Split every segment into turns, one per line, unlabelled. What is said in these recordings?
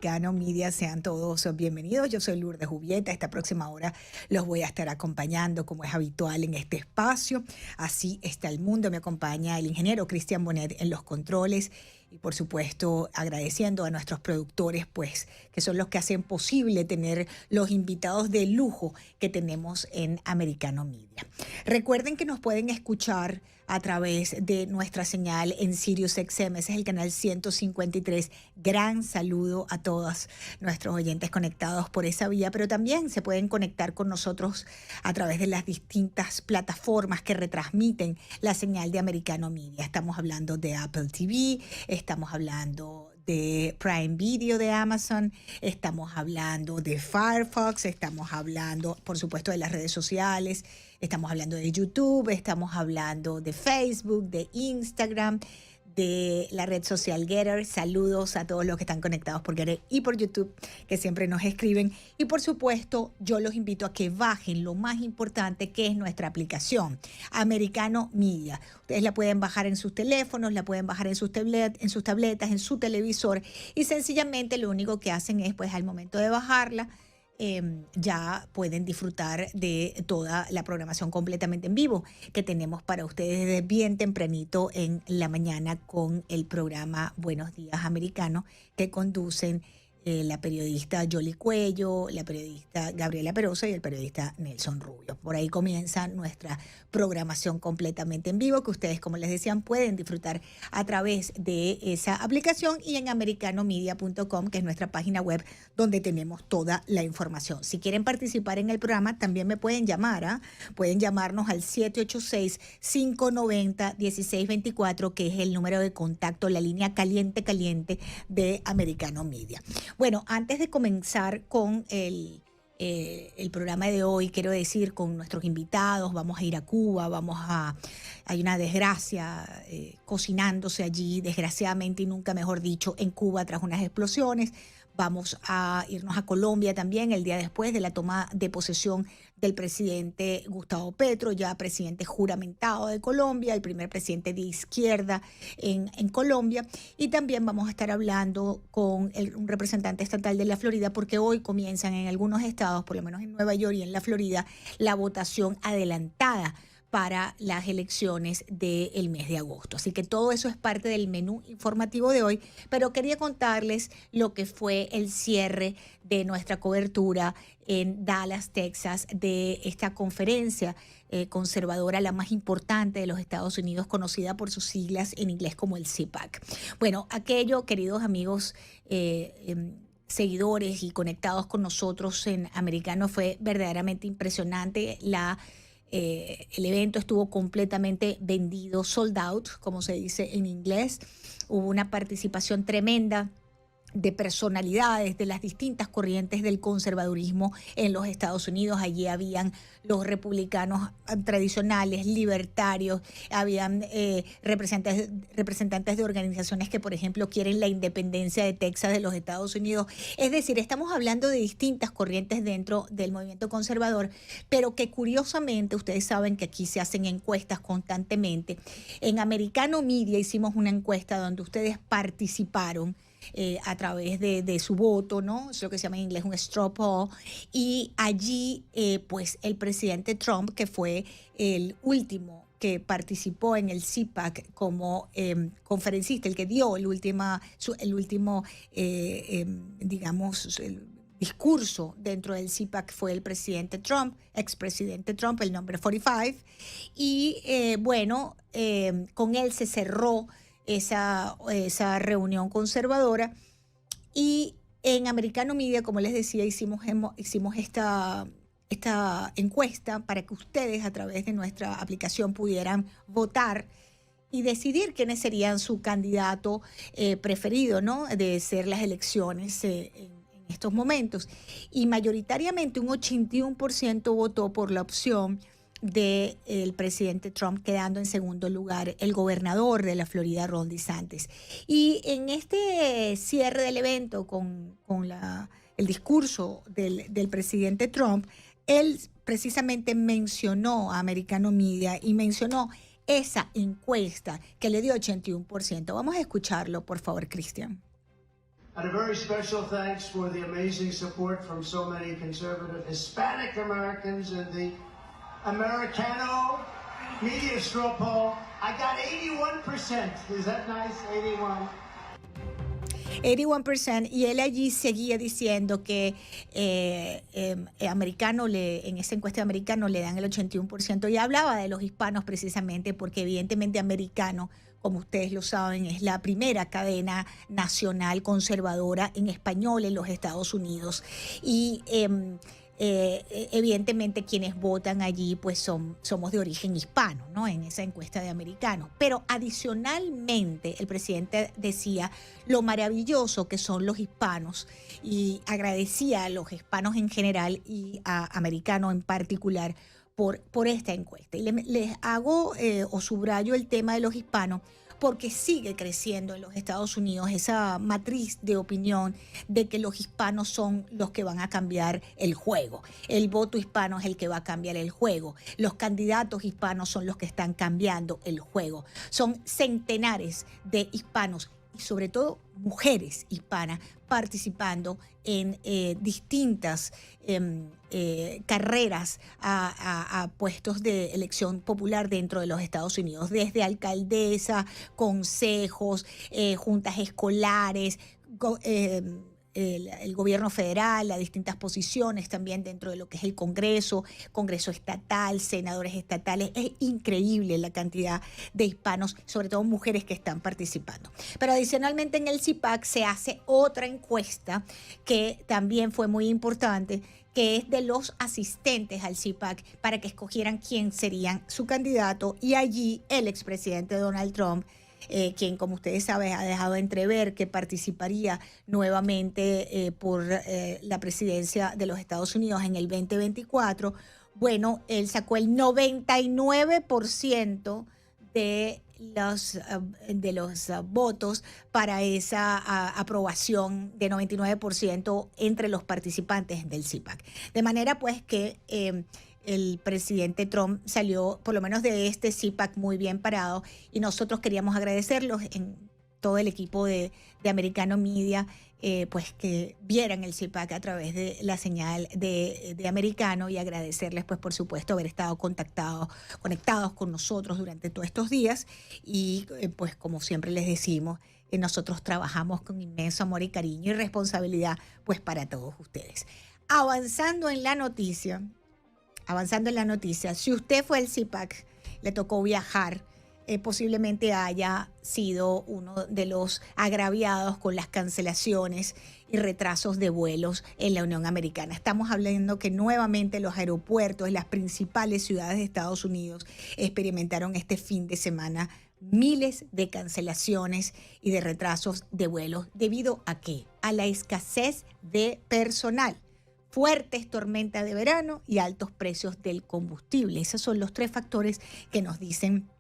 Americano Media. Sean todos bienvenidos. Yo soy Lourdes Jubieta. Esta próxima hora los voy a estar acompañando como es habitual en este espacio. Así está el mundo. Me acompaña el ingeniero Cristian Bonet en los controles. Y por supuesto agradeciendo a nuestros productores, pues, que son los que hacen posible tener los invitados de lujo que tenemos en Americano Media. Recuerden que nos pueden escuchar a través de nuestra señal en SiriusXM, ese es el canal 153. Gran saludo a todos nuestros oyentes conectados por esa vía, pero también se pueden conectar con nosotros a través de las distintas plataformas que retransmiten la señal de Americano Media. Estamos hablando de Apple TV, estamos hablando de Prime Video de Amazon, estamos hablando de Firefox, estamos hablando, por supuesto, de las redes sociales, estamos hablando de YouTube, estamos hablando de Facebook, de Instagram, de la red social Getter. Saludos a todos los que están conectados por Getter y por YouTube, que siempre nos escriben. Y por supuesto, yo los invito a que bajen lo más importante, que es nuestra aplicación, Americano Media. Ustedes la pueden bajar en sus teléfonos, la pueden bajar en sus tabletas, en su televisor. Y sencillamente lo único que hacen es, pues, al momento de bajarla, ya pueden disfrutar de toda la programación completamente en vivo que tenemos para ustedes desde bien tempranito en la mañana con el programa Buenos Días Americano, que conducen la periodista Yoli Cuello, la periodista Gabriela Perosa y el periodista Nelson Rubio. Por ahí comienza nuestra programación completamente en vivo, que ustedes, como les decían, pueden disfrutar a través de esa aplicación y en americanomedia.com, que es nuestra página web donde tenemos toda la información. Si quieren participar en el programa, también me pueden llamar, ¿ah? Pueden llamarnos al 786-590-1624, que es el número de contacto, la línea caliente de Americano Media. Bueno, antes de comenzar con el programa de hoy, quiero decir, con nuestros invitados, vamos a ir a Cuba, hay una desgracia cocinándose allí, desgraciadamente y nunca mejor dicho, en Cuba tras unas explosiones. Vamos a irnos a Colombia también el día después de la toma de posesión del presidente Gustavo Petro, ya presidente juramentado de Colombia, el primer presidente de izquierda en Colombia. Y también vamos a estar hablando con un representante estatal de la Florida, porque hoy comienzan en algunos estados, por lo menos en Nueva York y en la Florida, la votación adelantada para las elecciones del mes de agosto. Así que todo eso es parte del menú informativo de hoy, pero quería contarles lo que fue el cierre de nuestra cobertura en Dallas, Texas, de esta conferencia conservadora, la más importante de los Estados Unidos, conocida por sus siglas en inglés como el CPAC. Bueno, aquello, queridos amigos, seguidores y conectados con nosotros en Americano, fue verdaderamente impresionante. El evento estuvo completamente vendido, sold out, como se dice en inglés. Hubo una participación tremenda de personalidades de las distintas corrientes del conservadurismo en los Estados Unidos. Allí habían los republicanos tradicionales, libertarios, habían representantes de organizaciones que, por ejemplo, quieren la independencia de Texas de los Estados Unidos. Es decir, estamos hablando de distintas corrientes dentro del movimiento conservador, pero que curiosamente, ustedes saben que aquí se hacen encuestas constantemente. En Americano Media hicimos una encuesta donde ustedes participaron a través de su voto, ¿no? Es lo que se llama en inglés un straw poll. Y allí, pues, el presidente Trump, que fue el último que participó en el CPAC como conferencista, el que dio el último, digamos, el discurso dentro del CPAC fue el presidente Trump, expresidente Trump, el nombre 45. Y bueno, con él se cerró esa reunión conservadora. Y en Americano Media, como les decía, hicimos esta encuesta para que ustedes a través de nuestra aplicación pudieran votar y decidir quiénes serían su candidato preferido, ¿no? De ser las elecciones en estos momentos. Y mayoritariamente un 81% votó por la opción del presidente Trump, quedando en segundo lugar el gobernador de la Florida, Ron DeSantis. Y en este cierre del evento con el discurso del presidente Trump, él precisamente mencionó a Americano Media y mencionó esa encuesta que le dio 81%. Vamos a escucharlo, por favor, Cristian.
And a very special thanks for the amazing support from so many conservative Hispanic Americans in the Americano media straw poll. I got 81%. Is that nice? 81.
81%, y él allí seguía diciendo que en esa encuesta de americano le dan el 81%, y hablaba de los hispanos precisamente porque evidentemente Americano, como ustedes lo saben, es la primera cadena nacional conservadora en español en los Estados Unidos, y evidentemente quienes votan allí pues somos de origen hispano, ¿no? En esa encuesta de americanos. Pero adicionalmente el presidente decía lo maravilloso que son los hispanos y agradecía a los hispanos en general y a americanos en particular por esta encuesta. Y les hago o subrayo el tema de los hispanos porque sigue creciendo en los Estados Unidos esa matriz de opinión de que los hispanos son los que van a cambiar el juego. El voto hispano es el que va a cambiar el juego. Los candidatos hispanos son los que están cambiando el juego. Son centenares de hispanos y sobre todo mujeres hispanas participando en distintas carreras a puestos de elección popular dentro de los Estados Unidos, desde alcaldesa, consejos, juntas escolares, el gobierno federal, las distintas posiciones también dentro de lo que es el Congreso estatal, senadores estatales. Es increíble la cantidad de hispanos, sobre todo mujeres, que están participando. Pero adicionalmente en el CPAC se hace otra encuesta que también fue muy importante, que es de los asistentes al CPAC para que escogieran quién serían su candidato, y allí el expresidente Donald Trump, quien, como ustedes saben, ha dejado entrever que participaría nuevamente por la presidencia de los Estados Unidos en el 2024, bueno, él sacó el 99% de los votos para esa aprobación de 99% entre los participantes del CPAC. De manera pues que el presidente Trump salió por lo menos de este CPAC muy bien parado, y nosotros queríamos agradecerlos en todo el equipo de Americano Media, pues que vieran el CPAC a través de la señal de Americano, y agradecerles pues por supuesto haber estado conectados con nosotros durante todos estos días, y pues como siempre les decimos, nosotros trabajamos con inmenso amor y cariño y responsabilidad pues para todos ustedes. Avanzando en la noticia, si usted fue al CPAC, le tocó viajar, posiblemente haya sido uno de los agraviados con las cancelaciones y retrasos de vuelos en la Unión Americana. Estamos hablando que nuevamente los aeropuertos en las principales ciudades de Estados Unidos experimentaron este fin de semana miles de cancelaciones y de retrasos de vuelos. ¿Debido a qué? A la escasez de personal, fuertes tormentas de verano y altos precios del combustible. Esos son los tres factores que nos dicen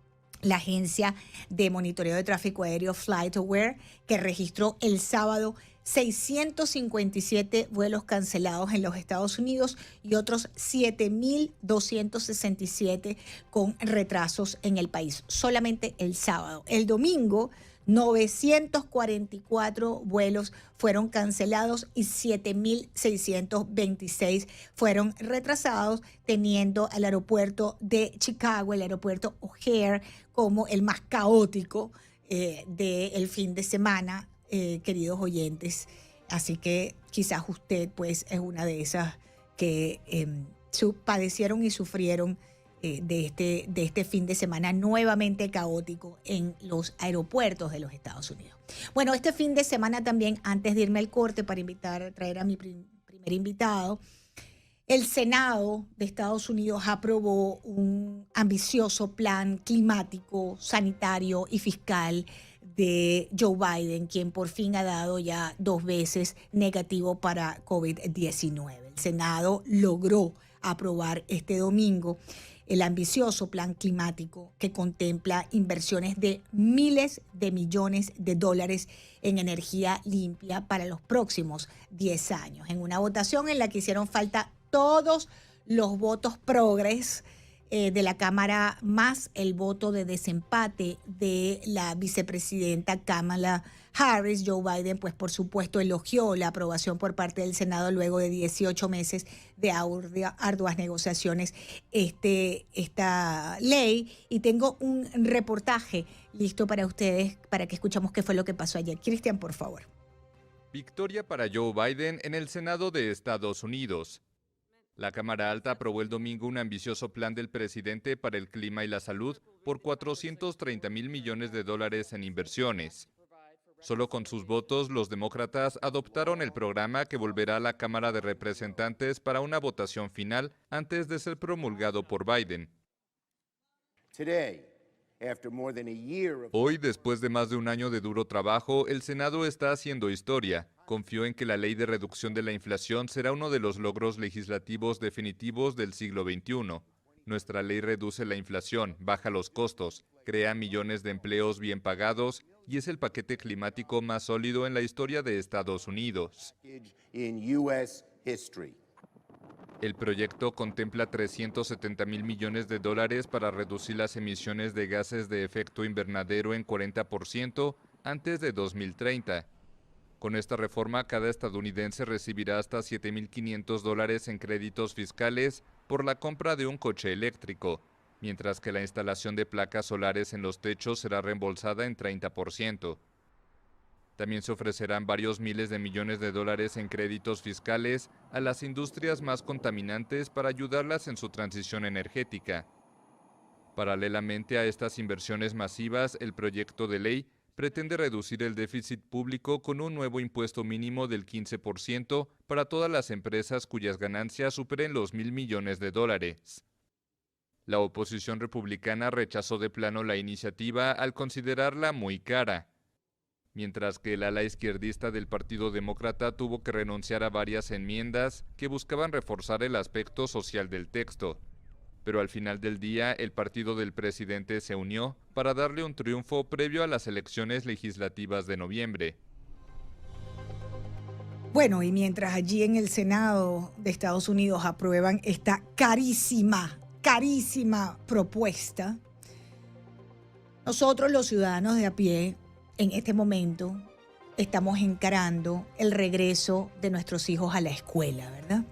la agencia de monitoreo de tráfico aéreo FlightAware, que registró el sábado 657 vuelos cancelados en los Estados Unidos y otros 7.267 con retrasos en el país. Solamente el sábado. El domingo, 944 vuelos fueron cancelados y 7.626 fueron retrasados, teniendo al aeropuerto de Chicago, el aeropuerto O'Hare, como el más caótico del fin de semana, queridos oyentes. Así que quizás usted pues es una de esas que padecieron y sufrieron de este fin de semana nuevamente caótico en los aeropuertos de los Estados Unidos. Bueno, este fin de semana también, antes de irme al corte para traer a mi primer invitado, el Senado de Estados Unidos aprobó un ambicioso plan climático, sanitario y fiscal de Joe Biden, quien por fin ha dado ya 2 veces negativo para COVID-19. El Senado logró aprobar este domingo el ambicioso plan climático que contempla inversiones de miles de millones de dólares en energía limpia para los próximos 10 años. En una votación en la que hicieron falta todos los votos progres, de la Cámara más el voto de desempate de la vicepresidenta Kamala Harris. Joe Biden, pues por supuesto, elogió la aprobación por parte del Senado luego de 18 meses de arduas negociaciones esta ley. Y tengo un reportaje listo para ustedes para que escuchemos qué fue lo que pasó ayer. Cristian, por favor.
Victoria para Joe Biden en el Senado de Estados Unidos. La Cámara Alta aprobó el domingo un ambicioso plan del presidente para el clima y la salud por $430 mil millones en inversiones. Solo con sus votos, los demócratas adoptaron el programa que volverá a la Cámara de Representantes para una votación final antes de ser promulgado por Biden. Hoy, después de más de un año de duro trabajo, el Senado está haciendo historia. Confió en que la ley de reducción de la inflación será uno de los logros legislativos definitivos del siglo XXI. Nuestra ley reduce la inflación, baja los costos, crea millones de empleos bien pagados y es el paquete climático más sólido en la historia de Estados Unidos. El proyecto contempla $370 mil millones para reducir las emisiones de gases de efecto invernadero en 40% antes de 2030. Con esta reforma, cada estadounidense recibirá hasta $7.500 en créditos fiscales por la compra de un coche eléctrico, mientras que la instalación de placas solares en los techos será reembolsada en 30%. También se ofrecerán varios miles de millones de dólares en créditos fiscales a las industrias más contaminantes para ayudarlas en su transición energética. Paralelamente a estas inversiones masivas, el proyecto de ley pretende reducir el déficit público con un nuevo impuesto mínimo del 15% para todas las empresas cuyas ganancias superen los $1.000 millones. La oposición republicana rechazó de plano la iniciativa al considerarla muy cara, mientras que el ala izquierdista del Partido Demócrata tuvo que renunciar a varias enmiendas que buscaban reforzar el aspecto social del texto. Pero al final del día, el partido del presidente se unió para darle un triunfo previo a las elecciones legislativas de noviembre.
Bueno, y mientras allí en el Senado de Estados Unidos aprueban esta carísima propuesta, nosotros los ciudadanos de a pie, en este momento, estamos encarando el regreso de nuestros hijos a la escuela, ¿verdad?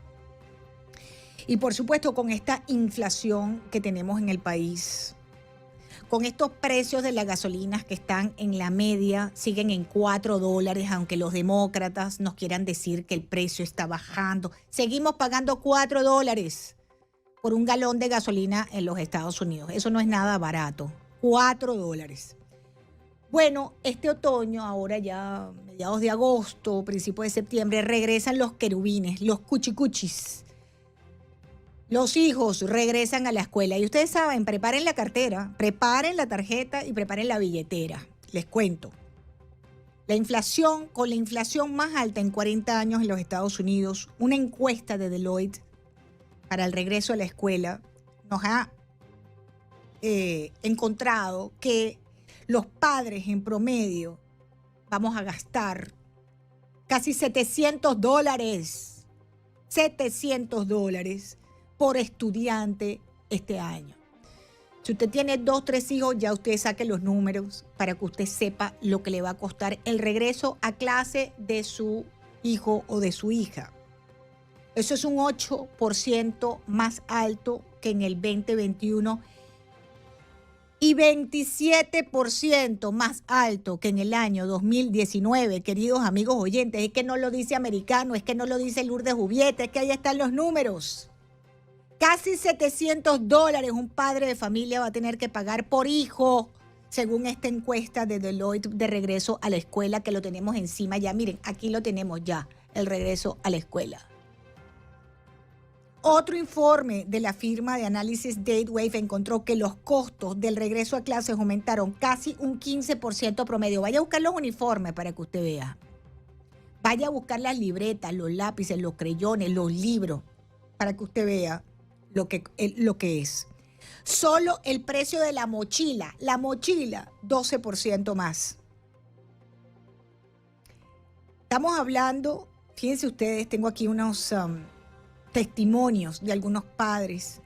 Y por supuesto, con esta inflación que tenemos en el país, con estos precios de las gasolinas que están en la media, siguen en $4, aunque los demócratas nos quieran decir que el precio está bajando. Seguimos pagando $4 por un galón de gasolina en los Estados Unidos. Eso no es nada barato. $4. Bueno, este otoño, ahora ya mediados de agosto, principios de septiembre, regresan los querubines, los cuchicuchis. Los hijos regresan a la escuela y ustedes saben, preparen la cartera, preparen la tarjeta y preparen la billetera. Les cuento. La inflación, con la inflación más alta en 40 años en los Estados Unidos, una encuesta de Deloitte para el regreso a la escuela nos ha encontrado que los padres en promedio vamos a gastar casi $700. $700 por estudiante este año. Si usted tiene 2, 3 hijos, ya usted saque los números para que usted sepa lo que le va a costar el regreso a clase de su hijo o de su hija. Eso es un 8% más alto que en el 2021 y 27% más alto que en el año 2019, queridos amigos oyentes. Es que no lo dice Americano, es que no lo dice Lourdes Jubieta, es que ahí están los números. Casi $700 un padre de familia va a tener que pagar por hijo, según esta encuesta de Deloitte de regreso a la escuela, que lo tenemos encima ya. Miren, aquí lo tenemos ya, el regreso a la escuela. Otro informe de la firma de análisis Datewave encontró que los costos del regreso a clases aumentaron casi un 15% promedio. Vaya a buscar los uniformes para que usted vea. Vaya a buscar las libretas, los lápices, los creyones, los libros, para que usted vea lo que es. Solo el precio de la mochila, 12% más. Estamos hablando, fíjense ustedes, tengo aquí unos testimonios de algunos padres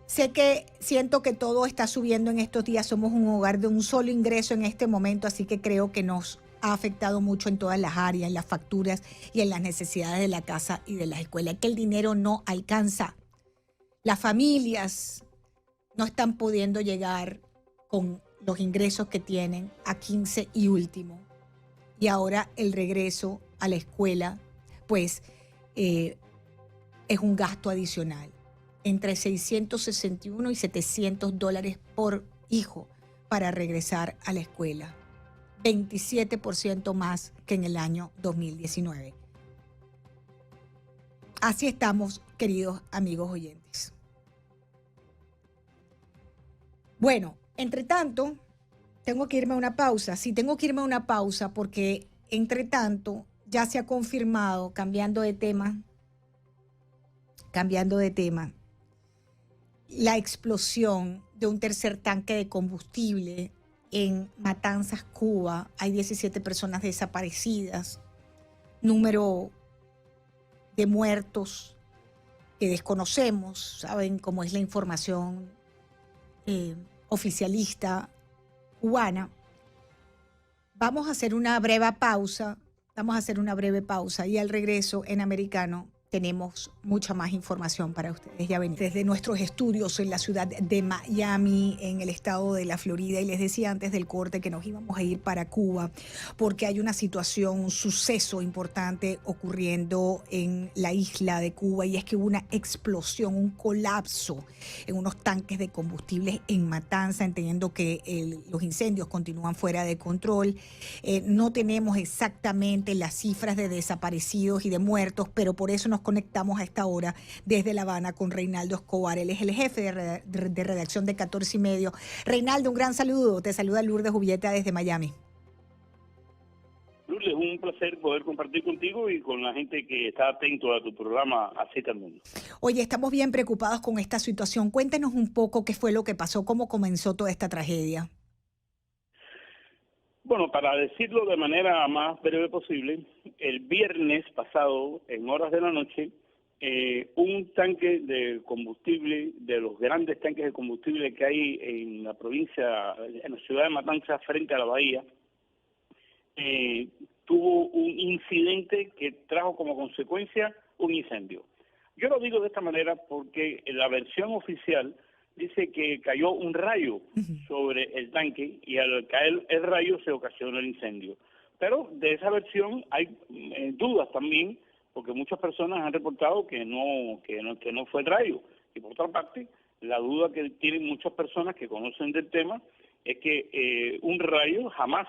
Sé que siento que todo está subiendo en estos días. Somos un hogar de un solo ingreso en este momento, así que creo que nos ha afectado mucho en todas las áreas, en las facturas y en las necesidades de la casa y de la escuela. Que el dinero no alcanza. Las familias no están pudiendo llegar con los ingresos que tienen a 15 y último. Y ahora el regreso a la escuela, pues es un gasto adicional, entre $661 y $700 por hijo para regresar a la escuela. 27% más que en el año 2019. Así estamos, queridos amigos oyentes. Bueno, entre tanto, tengo que irme a una pausa. Sí, tengo que irme a una pausa porque, entre tanto, ya se ha confirmado, cambiando de tema, la explosión de un tercer tanque de combustible en Matanzas, Cuba. Hay 17 personas desaparecidas, número de muertos que desconocemos, saben cómo es la información oficialista cubana. Vamos a hacer una breve pausa y al regreso en Americano tenemos mucha más información para ustedes. Ya ven, desde nuestros estudios en la ciudad de Miami, en el estado de la Florida, y les decía antes del corte que nos íbamos a ir para Cuba porque hay una situación, un suceso importante ocurriendo en la isla de Cuba, y es que hubo una explosión, un colapso en unos tanques de combustibles en Matanza, entendiendo que los incendios continúan fuera de control. No tenemos exactamente las cifras de desaparecidos y de muertos, pero por eso nos conectamos a esta hora desde La Habana con Reinaldo Escobar. Él es el jefe de redacción de 14 y medio. Reinaldo, un gran saludo. Te saluda Lourdes Jubieta desde Miami.
Lourdes, un placer poder compartir contigo y con la gente que está atento a tu programa Así está el mundo.
Oye, estamos bien preocupados con esta situación. Cuéntenos un poco qué fue lo que pasó, cómo comenzó toda esta tragedia.
Bueno, para decirlo de manera más breve posible, el viernes pasado, en horas de la noche, un tanque de combustible, de los grandes tanques de combustible que hay en la provincia, en la ciudad de Matanzas, frente a la bahía, tuvo un incidente que trajo como consecuencia un incendio. Yo lo digo de esta manera porque la versión oficial dice que cayó un rayo sobre el tanque y al caer el rayo se ocasionó el incendio. Pero de esa versión hay dudas también, porque muchas personas han reportado que no fue el rayo. Y por otra parte, la duda que tienen muchas personas que conocen del tema es que un rayo jamás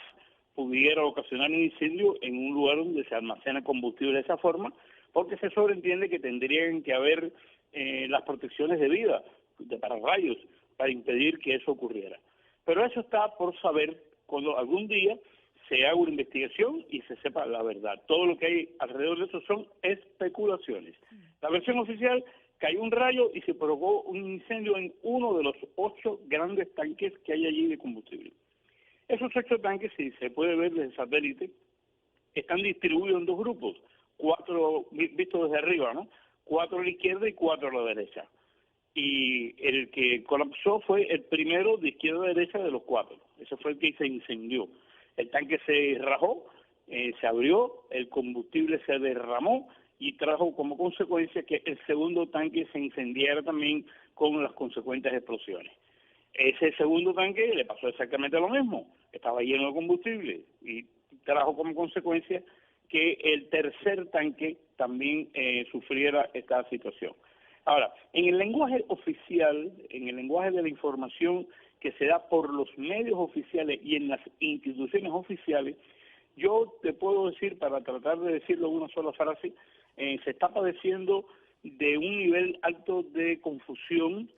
pudiera ocasionar un incendio en un lugar donde se almacena combustible de esa forma, porque se sobreentiende que tendrían que haber las protecciones debidas de pararrayos para impedir que eso ocurriera. Pero eso está por saber cuando algún día se haga una investigación y se sepa la verdad. Todo lo que hay alrededor de eso son especulaciones. La versión oficial: cayó un rayo y se provocó un incendio en uno de los 8 grandes tanques que hay allí de combustible. Esos 8 tanques, si se puede ver desde satélite, están distribuidos en 2 grupos, 4 vistos desde arriba, ¿no? 4 a la izquierda y 4 a la derecha. Y el que colapsó fue el primero de izquierda a derecha de los 4. Ese fue el que se incendió. El tanque se rajó, se abrió, el combustible se derramó y trajo como consecuencia que el segundo tanque se incendiara también con las consecuentes explosiones. Ese segundo tanque le pasó exactamente lo mismo, estaba lleno de combustible y trajo como consecuencia que el tercer tanque también sufriera esta situación. Ahora, en el lenguaje oficial, en el lenguaje de la información que se da por los medios oficiales y en las instituciones oficiales, yo te puedo decir, para tratar de decirlo en una sola frase, se está padeciendo de un nivel alto de confusión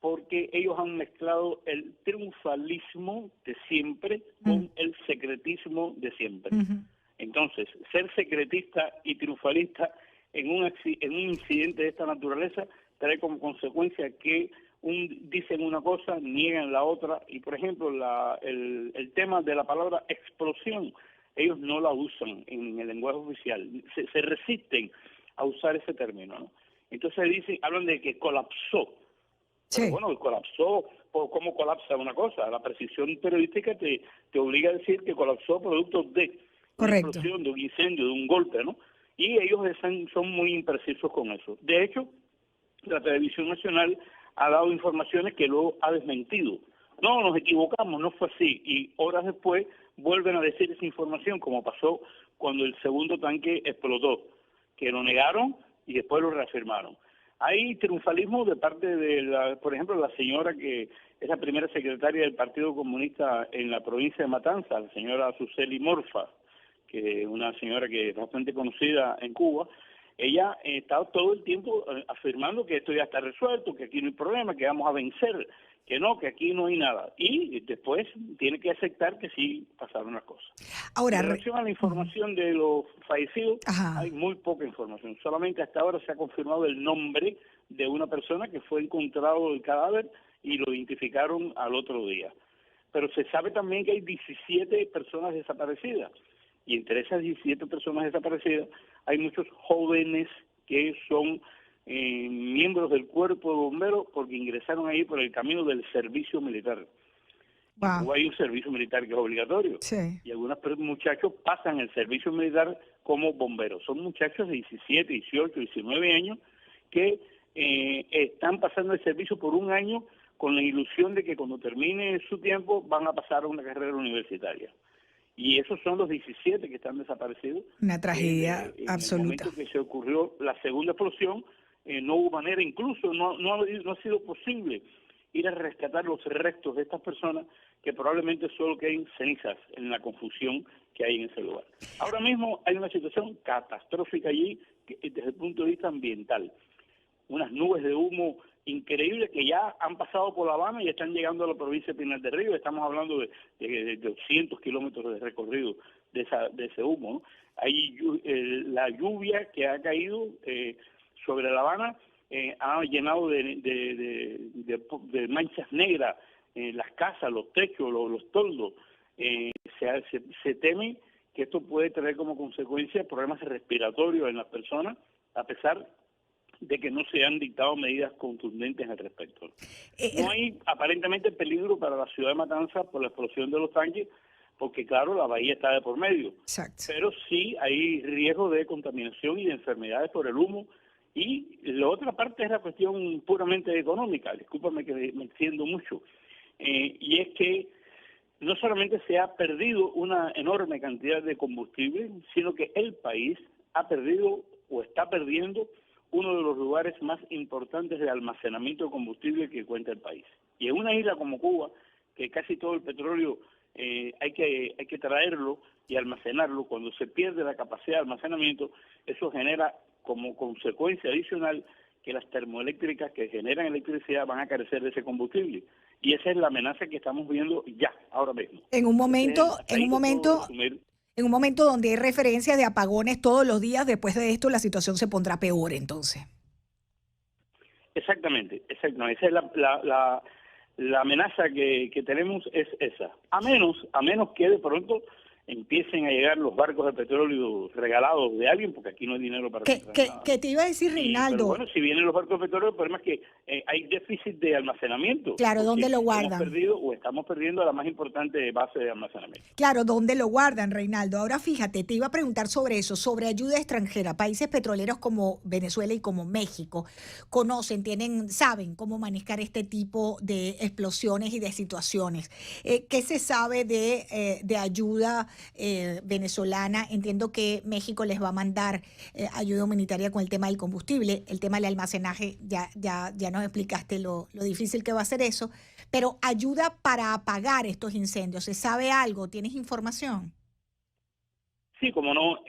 porque ellos han mezclado el triunfalismo de siempre con el secretismo de siempre. Entonces, ser secretista y triunfalista en un incidente de esta naturaleza trae como consecuencia que dicen una cosa, niegan la otra, y por ejemplo el tema de la palabra explosión, ellos no la usan en el lenguaje oficial, se resisten a usar ese término, ¿no? Entonces hablan de que colapsó.
Sí.
Pero bueno, colapsó. ¿Cómo colapsa una cosa? La precisión periodística te obliga a decir que colapsó producto de una
Correcto.
explosión, de un incendio, de un golpe, ¿no? Y ellos son muy imprecisos con eso. De hecho, la televisión nacional ha dado informaciones que luego ha desmentido. No, nos equivocamos, no fue así. Y horas después vuelven a decir esa información, como pasó cuando el segundo tanque explotó, que lo negaron y después lo reafirmaron. Hay triunfalismo de parte de, por ejemplo, la señora que es la primera secretaria del Partido Comunista en la provincia de Matanzas, la señora Suseli Morfa, que es una señora que es bastante conocida en Cuba. Ella está todo el tiempo afirmando que esto ya está resuelto, que aquí no hay problema, que vamos a vencer, que no, que aquí no hay nada. Y después tiene que aceptar que sí pasaron las cosas.
Ahora,
En relación a la información de los fallecidos,
Ajá.
hay muy poca información. Solamente hasta ahora se ha confirmado el nombre de una persona que fue encontrado el cadáver y lo identificaron al otro día. Pero se sabe también que hay 17 personas desaparecidas. Y entre esas 17 personas desaparecidas hay muchos jóvenes que son miembros del cuerpo de bomberos porque ingresaron ahí por el camino del servicio militar.
Wow.
Hay un servicio militar que es obligatorio.
Sí.
Y algunos muchachos pasan el servicio militar como bomberos. Son muchachos de 17, 18, 19 años que están pasando el servicio por un año con la ilusión de que cuando termine su tiempo van a pasar a una carrera universitaria. Y esos son los 17 que están desaparecidos.
Una tragedia
en
absoluta.
el momento que se ocurrió la segunda explosión, no hubo manera, incluso no ha sido posible ir a rescatar los restos de estas personas que probablemente solo queden cenizas en la confusión que hay en ese lugar. Ahora mismo hay una situación catastrófica allí desde el punto de vista ambiental. Unas nubes de humo increíbles que ya han pasado por La Habana y están llegando a la provincia de Pinar del Río. Estamos hablando de 200 kilómetros de recorrido de ese humo, ¿no? Hay la lluvia que ha caído sobre La Habana ha llenado de manchas negras las casas, los techos, los toldos. Se teme que esto puede traer como consecuencia problemas respiratorios en las personas, a pesar de que no se han dictado medidas contundentes al respecto. No hay aparentemente peligro para la ciudad de Matanzas por la explosión de los tanques, porque claro, la bahía está de por medio.
Exacto.
Pero sí hay riesgo de contaminación y de enfermedades por el humo. Y la otra parte es la cuestión puramente económica, discúlpame que me extiendo mucho, y es que no solamente se ha perdido una enorme cantidad de combustible, sino que el país ha perdido o está perdiendo uno de los lugares más importantes de almacenamiento de combustible que cuenta el país. Y en una isla como Cuba, que casi todo el petróleo hay que traerlo y almacenarlo, cuando se pierde la capacidad de almacenamiento, eso genera como consecuencia adicional que las termoeléctricas que generan electricidad van a carecer de ese combustible. Y esa es la amenaza que estamos viendo ya, ahora mismo.
En un momento donde hay referencias de apagones todos los días, después de esto la situación se pondrá peor entonces.
Exactamente. Esa es la amenaza que tenemos es esa. A menos que de pronto empiecen a llegar los barcos de petróleo regalados de alguien, porque aquí no hay dinero para comprar nada.
¿Qué te iba a decir, Reinaldo?
Pero bueno, si vienen los barcos de petróleo, el problema es que hay déficit de almacenamiento.
Claro, ¿dónde lo guardan?
Estamos perdiendo la más importante base de almacenamiento.
Claro, ¿dónde lo guardan, Reinaldo? Ahora fíjate, te iba a preguntar sobre eso, sobre ayuda extranjera. Países petroleros como Venezuela y como México saben cómo manejar este tipo de explosiones y de situaciones. ¿Qué se sabe de ayuda venezolana? Entiendo que México les va a mandar ayuda humanitaria con el tema del combustible, el tema del almacenaje, ya nos explicaste lo difícil que va a ser eso, pero ayuda para apagar estos incendios. ¿Se sabe algo? ¿Tienes información?
Sí, como no.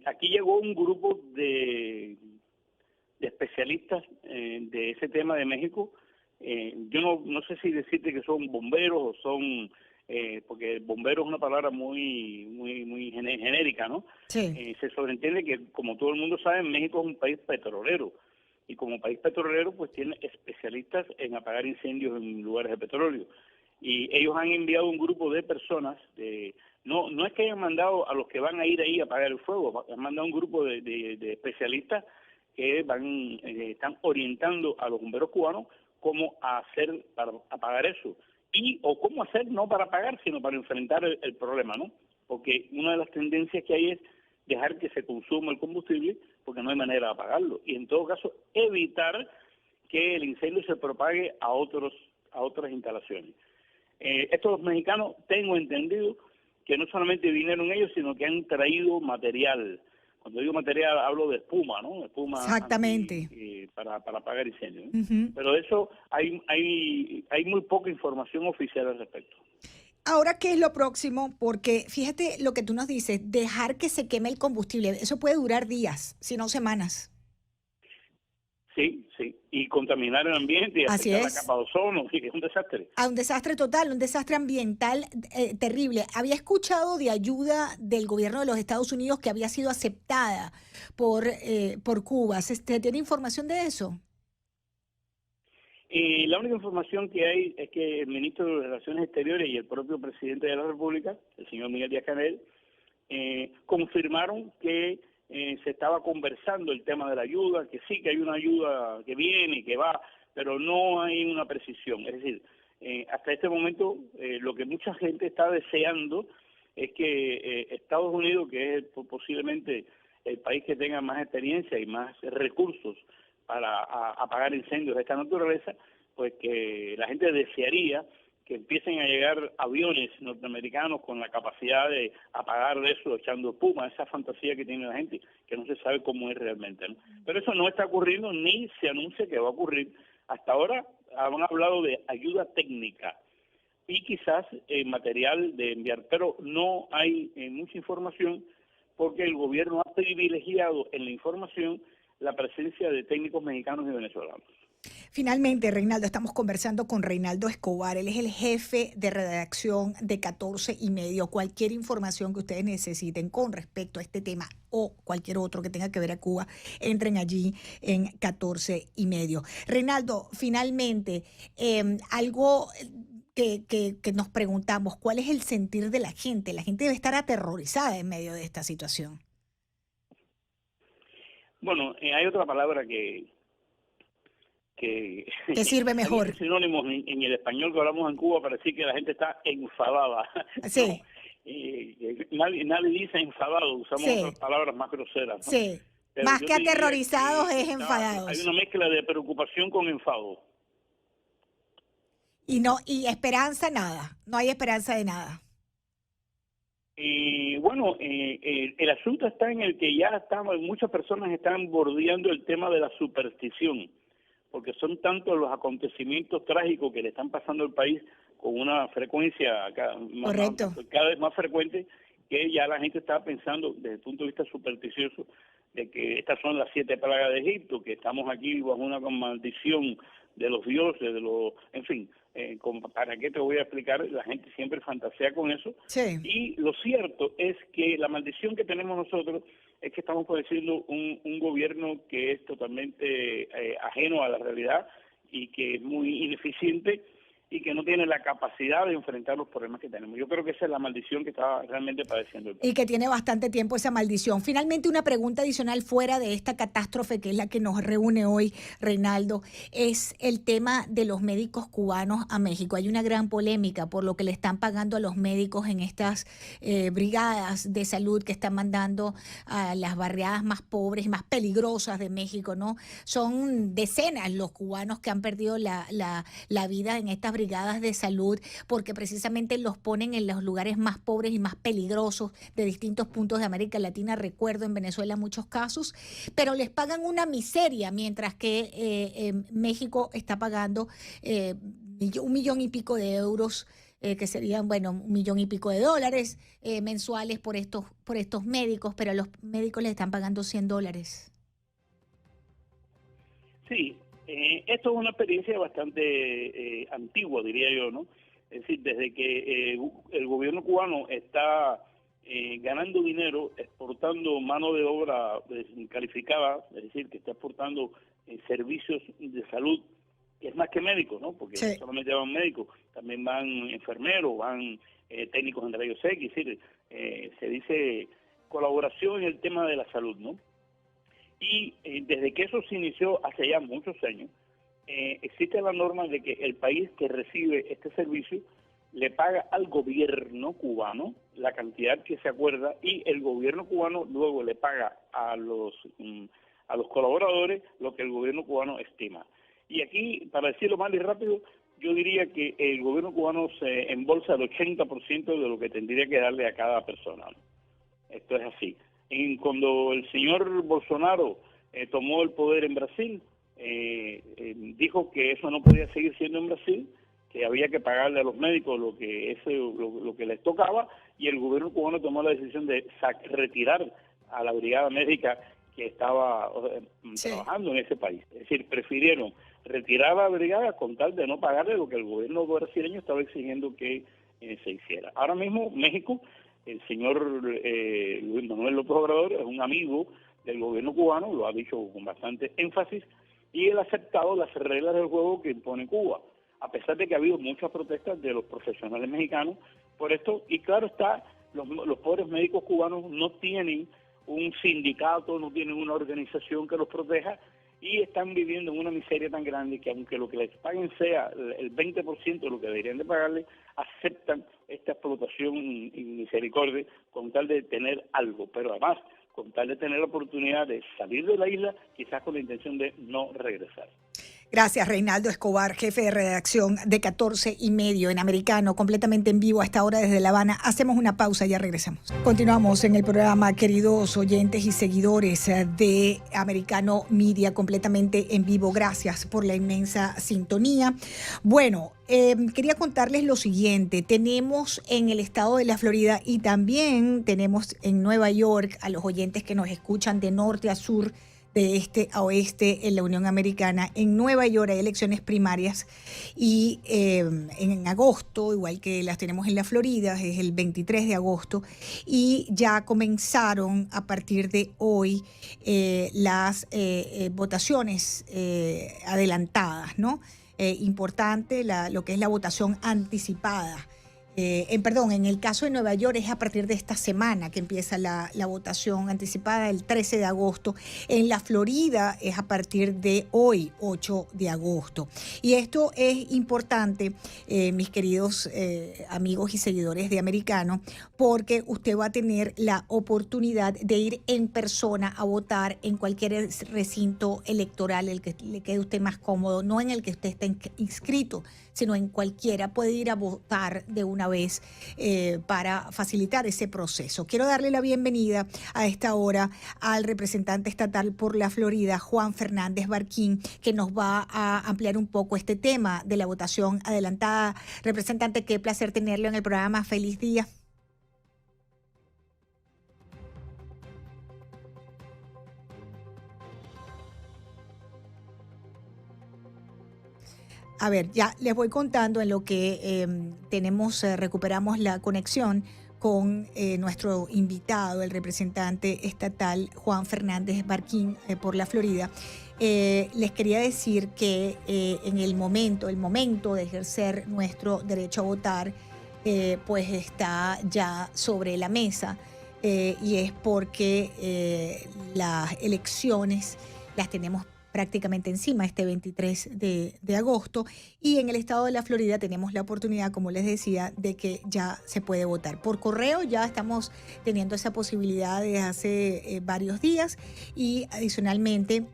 Aquí llegó un grupo de especialistas de ese tema de México. Yo no sé si decirte que son bomberos o son... porque bombero es una palabra muy genérica, ¿no?
Sí.
Se sobreentiende que, como todo el mundo sabe, México es un país petrolero, y como país petrolero, pues tiene especialistas en apagar incendios en lugares de petróleo. Y ellos han enviado un grupo de personas, no es que hayan mandado a los que van a ir ahí a apagar el fuego, han mandado un grupo de especialistas que están orientando a los bomberos cubanos cómo hacer para apagar eso, o cómo hacer no para apagar, sino para enfrentar el problema, ¿no? Porque una de las tendencias que hay es dejar que se consuma el combustible porque no hay manera de apagarlo, y en todo caso evitar que el incendio se propague a otras instalaciones. Estos mexicanos, tengo entendido que no solamente vinieron ellos, sino que han traído material. Cuando digo material hablo de espuma, ¿no? Espuma
Exactamente.
para apagar incendios, ¿no?
Ujú.
Pero de eso hay muy poca información oficial al respecto.
Ahora, ¿qué es lo próximo? Porque fíjate lo que tú nos dices, dejar que se queme el combustible, eso puede durar días, si no semanas.
Sí, sí, y contaminar el ambiente y
Así
afectar la
es.
capa de ozono, sí, es un desastre.
A un desastre total, un desastre ambiental terrible. Había escuchado de ayuda del gobierno de los Estados Unidos que había sido aceptada por Cuba. ¿Tiene información de eso?
La única información que hay es que el ministro de Relaciones Exteriores y el propio presidente de la República, el señor Miguel Díaz-Canel, confirmaron que se estaba conversando el tema de la ayuda, que sí que hay una ayuda que viene y que va, pero no hay una precisión. Es decir, hasta este momento lo que mucha gente está deseando es que Estados Unidos, que es posiblemente el país que tenga más experiencia y más recursos para apagar incendios de esta naturaleza, pues que la gente desearía que empiecen a llegar aviones norteamericanos con la capacidad de apagar eso echando espuma, esa fantasía que tiene la gente, que no se sabe cómo es realmente, ¿no? Pero eso no está ocurriendo ni se anuncia que va a ocurrir. Hasta ahora han hablado de ayuda técnica y quizás material de enviar, pero no hay mucha información porque el gobierno ha privilegiado en la información la presencia de técnicos mexicanos y venezolanos.
Finalmente, Reinaldo, estamos conversando con Reinaldo Escobar. Él es el jefe de redacción de 14 y medio. Cualquier información que ustedes necesiten con respecto a este tema o cualquier otro que tenga que ver a Cuba, entren allí en 14 y medio. Reinaldo, finalmente, algo que nos preguntamos, ¿cuál es el sentir de la gente? La gente debe estar aterrorizada en medio de esta situación.
Bueno, hay otra palabra que
¿Qué sirve
hay muchos
mejor?
sinónimos en el español que hablamos en Cuba para decir que la gente está enfadada, ¿no?
Sí,
Nadie dice enfadado, usamos
sí,
otras palabras más groseras, ¿no?
sí.
Pero
Más
yo
que
te diría
aterrorizados
que
es
hay
enfadados.
una mezcla de preocupación con enfado.
Y esperanza nada. No hay esperanza de nada.
Bueno, el asunto está en el que muchas personas están bordeando el tema de la superstición, porque son tantos los acontecimientos trágicos que le están pasando al país con una frecuencia
Correcto.
cada vez más frecuente, que ya la gente está pensando desde el punto de vista supersticioso de que estas son las 7 plagas de Egipto, que estamos aquí bajo una maldición de los dioses, en fin, ¿para qué te voy a explicar? La gente siempre fantasea con eso.
Sí.
Y lo cierto es que la maldición que tenemos nosotros es que estamos padeciendo un gobierno que es totalmente ajeno a la realidad y que es muy ineficiente y que no tiene la capacidad de enfrentar los problemas que tenemos. Yo creo que esa es la maldición que está realmente padeciendo el país.
Y que tiene bastante tiempo esa maldición. Finalmente, una pregunta adicional fuera de esta catástrofe que es la que nos reúne hoy, Reinaldo, es el tema de los médicos cubanos a México. Hay una gran polémica por lo que le están pagando a los médicos en estas brigadas de salud que están mandando a las barriadas más pobres, más peligrosas de México, ¿no? Son decenas los cubanos que han perdido la vida en estas brigadas de salud porque precisamente los ponen en los lugares más pobres y más peligrosos de distintos puntos de América Latina. Recuerdo en Venezuela muchos casos, pero les pagan una miseria, mientras que México está pagando 1,000,000 y pico de euros, que serían, bueno, 1,000,000 y pico de dólares mensuales por estos médicos, pero a los médicos les están pagando $100.
Sí, esto es una experiencia bastante antigua, diría yo, ¿no? Es decir, desde que el gobierno cubano está ganando dinero, exportando mano de obra calificada, es decir, que está exportando servicios de salud, que es más que médicos, ¿no? Porque
Sí.
no solamente van médicos, también van enfermeros, van técnicos en rayos X, es decir, se dice colaboración en el tema de la salud, ¿no? Y desde que eso se inició hace ya muchos años, existe la norma de que el país que recibe este servicio le paga al gobierno cubano la cantidad que se acuerda y el gobierno cubano luego le paga a los colaboradores lo que el gobierno cubano estima. Y aquí, para decirlo mal y rápido, yo diría que el gobierno cubano se embolsa el 80% de lo que tendría que darle a cada persona. Esto es así. Cuando el señor Bolsonaro tomó el poder en Brasil, dijo que eso no podía seguir siendo en Brasil, que había que pagarle a los médicos lo que les tocaba, y el gobierno cubano tomó la decisión de retirar a la brigada médica que estaba trabajando en ese país. Es decir, prefirieron retirar a la brigada con tal de no pagarle lo que el gobierno brasileño estaba exigiendo que se hiciera. Ahora mismo México, el señor Luis Manuel López Obrador es un amigo del gobierno cubano, lo ha dicho con bastante énfasis, y él ha aceptado las reglas del juego que impone Cuba, a pesar de que ha habido muchas protestas de los profesionales mexicanos por esto. Y claro está, los pobres médicos cubanos no tienen un sindicato, no tienen una organización que los proteja, y están viviendo en una miseria tan grande que aunque lo que les paguen sea el 20% de lo que deberían de pagarle, aceptan esta explotación y misericordia con tal de tener algo, pero además con tal de tener la oportunidad de salir de la isla, quizás con la intención de no regresar.
Gracias, Reinaldo Escobar, jefe de redacción de 14 y medio en Americano, completamente en vivo a esta hora desde La Habana. Hacemos una pausa, ya regresamos. Continuamos en el programa, queridos oyentes y seguidores de Americano Media, completamente en vivo. Gracias por la inmensa sintonía. Bueno, quería contarles lo siguiente. Tenemos en el estado de la Florida y también tenemos en Nueva York a los oyentes que nos escuchan de norte a sur, de este a oeste en la Unión Americana. En Nueva York hay elecciones primarias y en agosto, igual que las tenemos en la Florida, es el 23 de agosto, y ya comenzaron a partir de hoy las votaciones adelantadas, ¿no? Importante lo que es la votación anticipada. En el caso de Nueva York es a partir de esta semana que empieza la votación anticipada, el 13 de agosto. En la Florida es a partir de hoy, 8 de agosto. Y esto es importante, mis queridos amigos y seguidores de Americano, porque usted va a tener la oportunidad de ir en persona a votar en cualquier recinto electoral, el que le quede a usted más cómodo, no en el que usted esté inscrito, sino en cualquiera. Puede ir a votar de una vez para facilitar ese proceso. Quiero darle la bienvenida a esta hora al representante estatal por la Florida, Juan Fernández Barquín, que nos va a ampliar un poco este tema de la votación adelantada. Representante, qué placer tenerlo en el programa. Feliz día. A ver, ya les voy contando en lo que recuperamos la conexión con nuestro invitado, el representante estatal Juan Fernández Barquín por la Florida. Les quería decir que en el momento de ejercer nuestro derecho a votar, pues está ya sobre la mesa y es porque las elecciones las tenemos prácticamente encima este 23 de agosto, y en el estado de la Florida tenemos la oportunidad, como les decía, de que ya se puede votar. Por correo ya estamos teniendo esa posibilidad desde hace varios días, y adicionalmente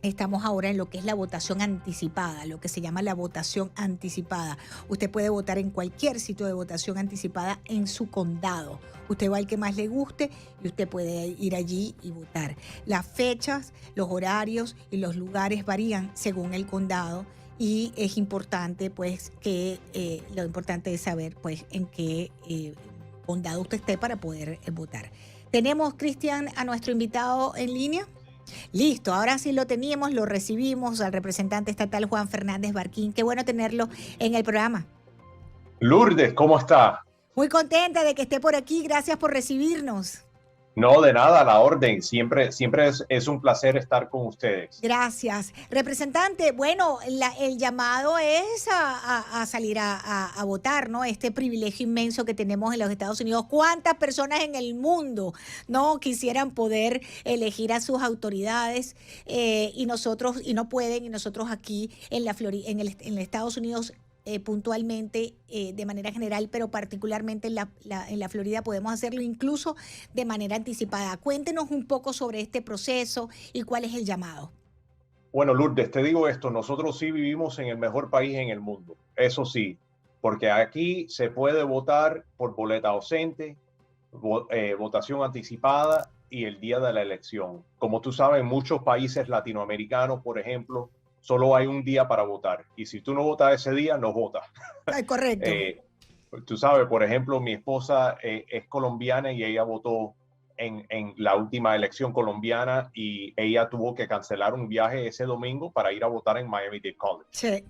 estamos ahora en lo que es la votación anticipada, lo que se llama la votación anticipada. Usted puede votar en cualquier sitio de votación anticipada en su condado. Usted va al que más le guste y usted puede ir allí y votar. Las fechas, los horarios y los lugares varían según el condado, y es importante pues que lo importante es saber pues en qué condado usted esté para poder votar. ¿Tenemos, Cristian, a nuestro invitado en línea? Listo, ahora sí lo teníamos, lo recibimos al representante estatal Juan Fernández Barquín. Qué bueno tenerlo en el programa.
Lourdes, ¿cómo está?
Muy contenta de que esté por aquí, gracias por recibirnos.
No, de nada, a la orden. Siempre es un placer estar con ustedes.
Gracias. Representante, bueno, el llamado es a salir a votar, ¿no? Este privilegio inmenso que tenemos en los Estados Unidos. ¿Cuántas personas en el mundo no quisieran poder elegir a sus autoridades y nosotros, y no pueden, y nosotros aquí en la en Estados Unidos puntualmente, de manera general, pero particularmente en la Florida podemos hacerlo incluso de manera anticipada? Cuéntenos un poco sobre este proceso y cuál es el llamado.
Bueno, Lourdes, te digo esto, nosotros sí vivimos en el mejor país en el mundo, eso sí, porque aquí se puede votar por boleta ausente, votación anticipada y el día de la elección. Como tú sabes, en muchos países latinoamericanos, por ejemplo, solo hay un día para votar. Y si tú no votas ese día, no votas.
Correcto.
Tú sabes, por ejemplo, mi esposa es colombiana y ella votó en la última elección colombiana y ella tuvo que cancelar un viaje ese domingo para ir a votar en Miami-Dade College.
Sí.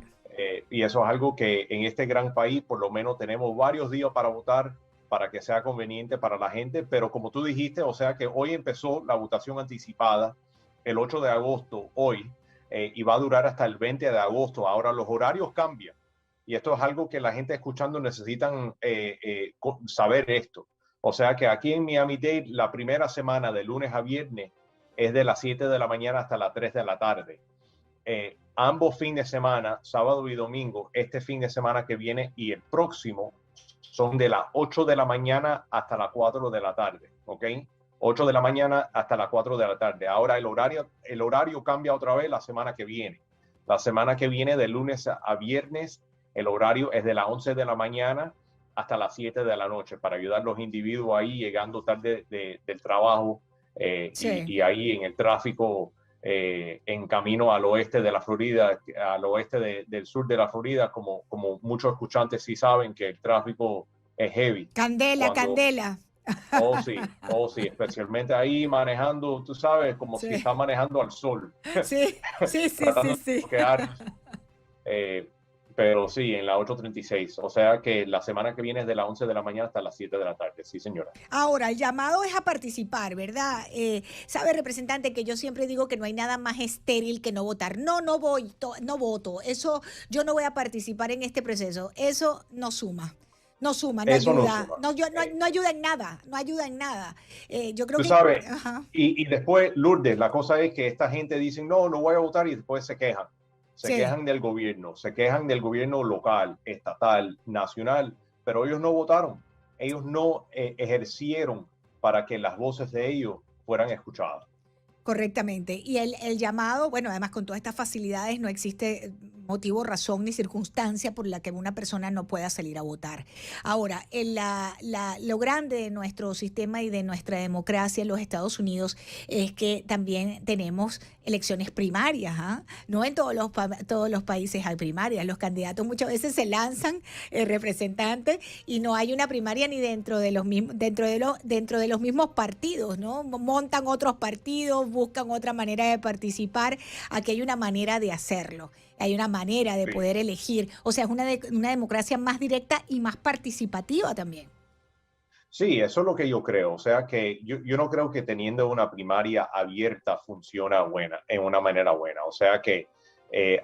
Y eso es algo que en este gran país por lo menos tenemos varios días para votar para que sea conveniente para la gente, pero como tú dijiste, o sea que hoy empezó la votación anticipada el 8 de agosto, hoy, y va a durar hasta el 20 de agosto. Ahora los horarios cambian y esto es algo que la gente escuchando necesitan saber esto. O sea que aquí en Miami-Dade la primera semana de lunes a viernes es de las 7 de la mañana hasta las 3 de la tarde. Ambos fines de semana, sábado y domingo, este fin de semana que viene y el próximo, son de las 8 de la mañana hasta las 4 de la tarde, ¿ok? 8 de la mañana hasta las 4 de la tarde. Ahora el horario cambia otra vez la semana que viene. La semana que viene, de lunes a viernes, el horario es de las 11 de la mañana hasta las 7 de la noche para ayudar a los individuos ahí llegando tarde del trabajo
Sí.
y ahí en el tráfico en camino al oeste de la Florida, al oeste del sur de la Florida, como muchos escuchantes sí saben que el tráfico es heavy.
Candela, candela.
Oh, sí, especialmente ahí manejando, tú sabes, como
Sí.
si está manejando al sol.
Sí.
Pero sí, en la 8:36. O sea que la semana que viene es de las 11 de la mañana hasta las 7 de la tarde. Sí, señora.
Ahora, el llamado es a participar, ¿verdad? Sabe, representante, que yo siempre digo que no hay nada más estéril que no votar. No voto. Eso, yo no voy a participar en este proceso. Eso no suma. No suma, no
Eso
ayuda.
no suma.
No ayuda en nada. No ayuda en nada. Yo creo
Tú
que...
sabes,
Ajá.
y después, Lourdes, la cosa es que esta gente dice, no voy a votar y después se quejan. Se quejan del gobierno local, estatal, nacional, pero ellos no votaron. Ellos no ejercieron para que las voces de ellos fueran escuchadas.
Correctamente. Y el llamado, bueno, además con todas estas facilidades no existe motivo, razón ni circunstancia por la que una persona no pueda salir a votar. Ahora, lo grande de nuestro sistema y de nuestra democracia en los Estados Unidos es que también tenemos elecciones primarias. No en todos los países hay primarias. Los candidatos muchas veces se lanzan representantes y no hay una primaria ni dentro de los mismos partidos, ¿no? Montan otros partidos, buscan otra manera de participar. Aquí hay una manera de hacerlo, hay una manera de poder elegir. O sea, es una democracia más directa y más participativa también.
Sí, eso es lo que yo creo. O sea que yo no creo que teniendo una primaria abierta funciona en una manera buena. O sea que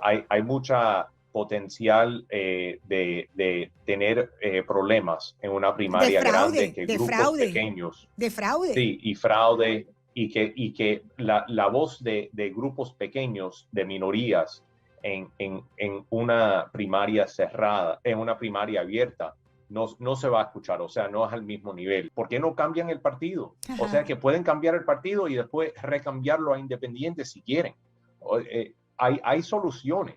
hay mucha potencial de tener problemas en una primaria grande, que grupos pequeños.
De fraude.
Sí, y fraude. Y que la voz de grupos pequeños, de minorías, en una primaria cerrada, en una primaria abierta, no se va a escuchar, o sea, no es al mismo nivel. ¿Por qué no cambian el partido?
Ajá.
O sea, que pueden cambiar el partido y después recambiarlo a independiente si quieren. Hay soluciones,